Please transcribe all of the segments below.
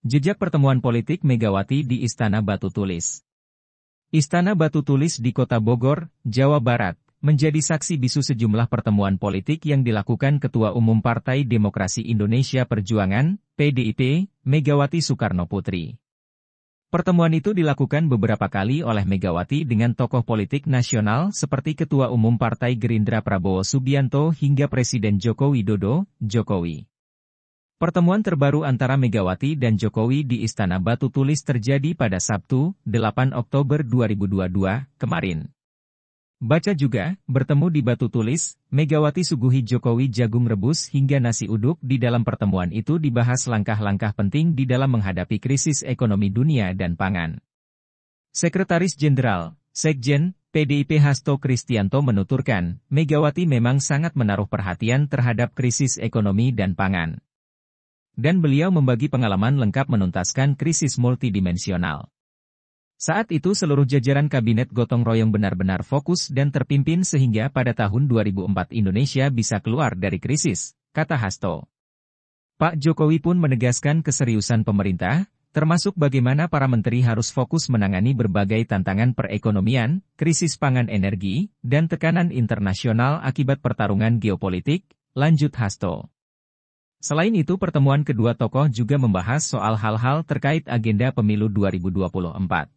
Jejak pertemuan politik Megawati di Istana Batu Tulis. Istana Batu Tulis di Kota Bogor, Jawa Barat, menjadi saksi bisu sejumlah pertemuan politik yang dilakukan Ketua Umum Partai Demokrasi Indonesia Perjuangan, PDIP, Megawati Soekarnoputri. Pertemuan itu dilakukan beberapa kali oleh Megawati dengan tokoh politik nasional seperti Ketua Umum Partai Gerindra Prabowo Subianto hingga Presiden Joko Widodo, Jokowi. Pertemuan terbaru antara Megawati dan Jokowi di Istana Batu Tulis terjadi pada Sabtu, 8 Oktober 2022, kemarin. Baca juga, bertemu di Batu Tulis, Megawati suguhi Jokowi jagung rebus hingga nasi uduk. Di dalam pertemuan itu dibahas langkah-langkah penting di dalam menghadapi krisis ekonomi dunia dan pangan. Sekretaris Jenderal, Sekjen, PDIP Hasto Kristianto menuturkan, Megawati memang sangat menaruh perhatian terhadap krisis ekonomi dan pangan. Dan beliau membagi pengalaman lengkap menuntaskan krisis multidimensional. Saat itu seluruh jajaran kabinet gotong royong benar-benar fokus dan terpimpin sehingga pada tahun 2004 Indonesia bisa keluar dari krisis, kata Hasto. Pak Jokowi pun menegaskan keseriusan pemerintah, termasuk bagaimana para menteri harus fokus menangani berbagai tantangan perekonomian, krisis pangan energi, dan tekanan internasional akibat pertarungan geopolitik, lanjut Hasto. Selain itu pertemuan kedua tokoh juga membahas soal hal-hal terkait agenda pemilu 2024.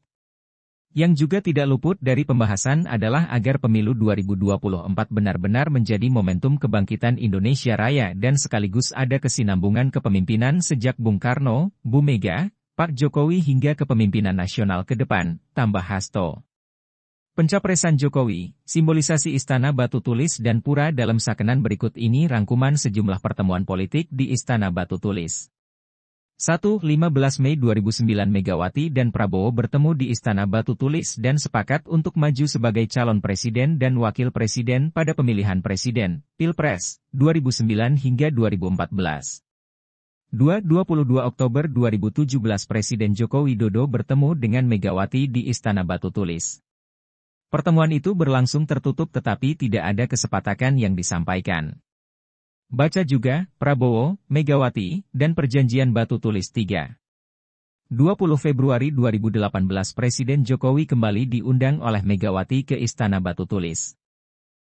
Yang juga tidak luput dari pembahasan adalah agar pemilu 2024 benar-benar menjadi momentum kebangkitan Indonesia Raya dan sekaligus ada kesinambungan kepemimpinan sejak Bung Karno, Bu Mega, Pak Jokowi hingga kepemimpinan nasional ke depan, tambah Hasto. Pencapresan Jokowi, simbolisasi Istana Batu Tulis dan Pura dalam sakenan berikut ini rangkuman sejumlah pertemuan politik di Istana Batu Tulis. 1. 15 Mei 2009 Megawati dan Prabowo bertemu di Istana Batu Tulis dan sepakat untuk maju sebagai calon presiden dan wakil presiden pada pemilihan presiden, Pilpres, 2009 hingga 2014. 2. 22 Oktober 2017 Presiden Joko Widodo bertemu dengan Megawati di Istana Batu Tulis. Pertemuan itu berlangsung tertutup tetapi tidak ada kesepakatan yang disampaikan. Baca juga, Prabowo, Megawati, dan Perjanjian Batu Tulis 3. 20 Februari 2018 Presiden Jokowi kembali diundang oleh Megawati ke Istana Batu Tulis.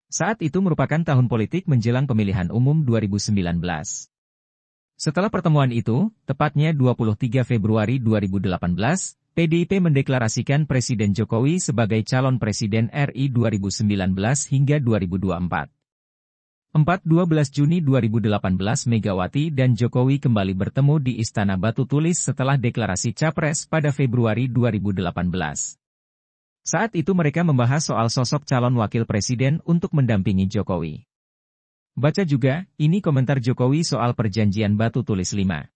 Saat itu merupakan tahun politik menjelang pemilihan umum 2019. Setelah pertemuan itu, tepatnya 23 Februari 2018, PDIP mendeklarasikan Presiden Jokowi sebagai calon Presiden RI 2019 hingga 2024. 4-12 Juni 2018 Megawati dan Jokowi kembali bertemu di Istana Batu Tulis setelah deklarasi Capres pada Februari 2018. Saat itu mereka membahas soal sosok calon wakil presiden untuk mendampingi Jokowi. Baca juga, ini komentar Jokowi soal Perjanjian Batu Tulis 5.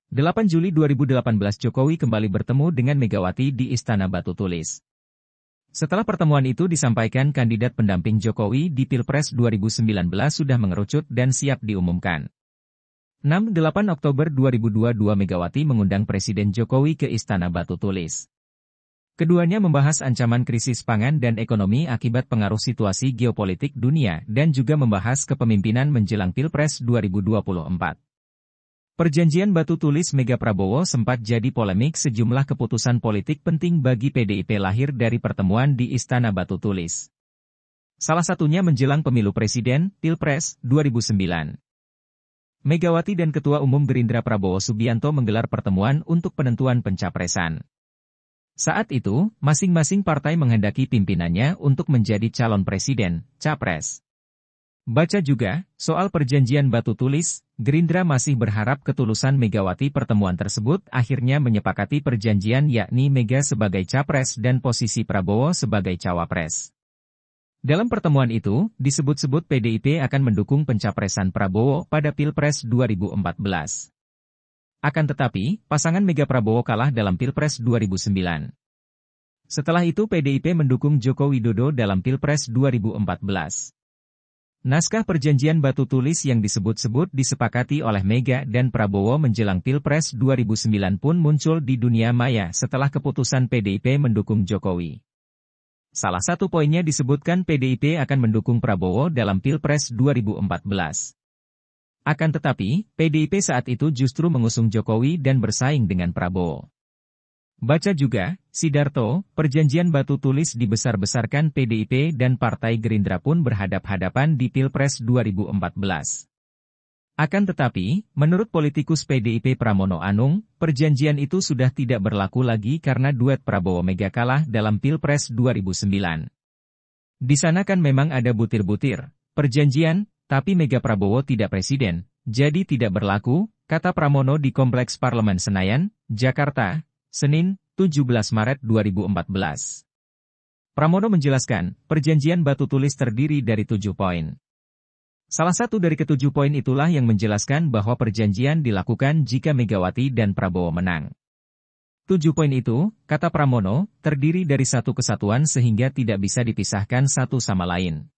8 Juli 2018 Jokowi kembali bertemu dengan Megawati di Istana Batu Tulis. Setelah pertemuan itu disampaikan kandidat pendamping Jokowi di Pilpres 2019 sudah mengerucut dan siap diumumkan. 6-8 Oktober 2022 Megawati mengundang Presiden Jokowi ke Istana Batu Tulis. Keduanya membahas ancaman krisis pangan dan ekonomi akibat pengaruh situasi geopolitik dunia dan juga membahas kepemimpinan menjelang Pilpres 2024. Perjanjian Batu Tulis Mega Prabowo sempat jadi polemik sejumlah keputusan politik penting bagi PDIP lahir dari pertemuan di Istana Batu Tulis. Salah satunya menjelang pemilu presiden, Pilpres, 2009. Megawati dan Ketua Umum Gerindra Prabowo Subianto menggelar pertemuan untuk penentuan pencapresan. Saat itu, masing-masing partai menghendaki pimpinannya untuk menjadi calon presiden, capres. Baca juga, soal Perjanjian Batu Tulis, Gerindra masih berharap ketulusan Megawati. Pertemuan tersebut akhirnya menyepakati perjanjian yakni Mega sebagai capres dan posisi Prabowo sebagai cawapres. Dalam pertemuan itu, disebut-sebut PDIP akan mendukung pencapresan Prabowo pada Pilpres 2014. Akan tetapi, pasangan Mega Prabowo kalah dalam Pilpres 2009. Setelah itu PDIP mendukung Joko Widodo dalam Pilpres 2014. Naskah Perjanjian Batu Tulis yang disebut-sebut disepakati oleh Mega dan Prabowo menjelang Pilpres 2009 pun muncul di dunia maya setelah keputusan PDIP mendukung Jokowi. Salah satu poinnya disebutkan PDIP akan mendukung Prabowo dalam Pilpres 2014. Akan tetapi, PDIP saat itu justru mengusung Jokowi dan bersaing dengan Prabowo. Baca juga, Sidarto, perjanjian batu tulis dibesar-besarkan PDIP dan Partai Gerindra pun berhadap-hadapan di Pilpres 2014. Akan tetapi, menurut politikus PDIP Pramono Anung, perjanjian itu sudah tidak berlaku lagi karena duet Prabowo-Mega kalah dalam Pilpres 2009. Di sana kan memang ada butir-butir perjanjian, tapi Mega Prabowo tidak presiden, jadi tidak berlaku, kata Pramono di Kompleks Parlemen Senayan, Jakarta, Senin, 17 Maret 2014. Pramono menjelaskan, perjanjian batu tulis terdiri dari 7 poin. Salah satu dari ketujuh poin itulah yang menjelaskan bahwa perjanjian dilakukan jika Megawati dan Prabowo menang. 7 poin itu, kata Pramono, terdiri dari satu kesatuan sehingga tidak bisa dipisahkan satu sama lain.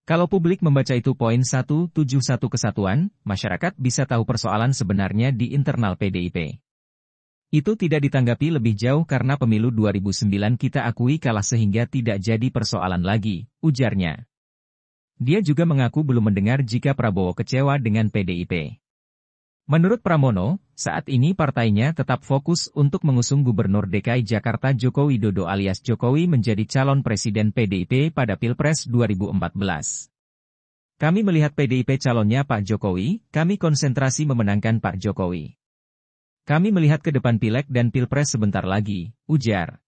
Kalau publik membaca itu poin 171 kesatuan, masyarakat bisa tahu persoalan sebenarnya di internal PDIP. Itu tidak ditanggapi lebih jauh karena pemilu 2009 kita akui kalah sehingga tidak jadi persoalan lagi, ujarnya. Dia juga mengaku belum mendengar jika Prabowo kecewa dengan PDIP. Menurut Pramono, saat ini partainya tetap fokus untuk mengusung Gubernur DKI Jakarta Joko Widodo alias Jokowi menjadi calon presiden PDIP pada Pilpres 2014. Kami melihat PDIP calonnya Pak Jokowi, kami konsentrasi memenangkan Pak Jokowi. Kami melihat ke depan Pileg dan Pilpres sebentar lagi, ujar.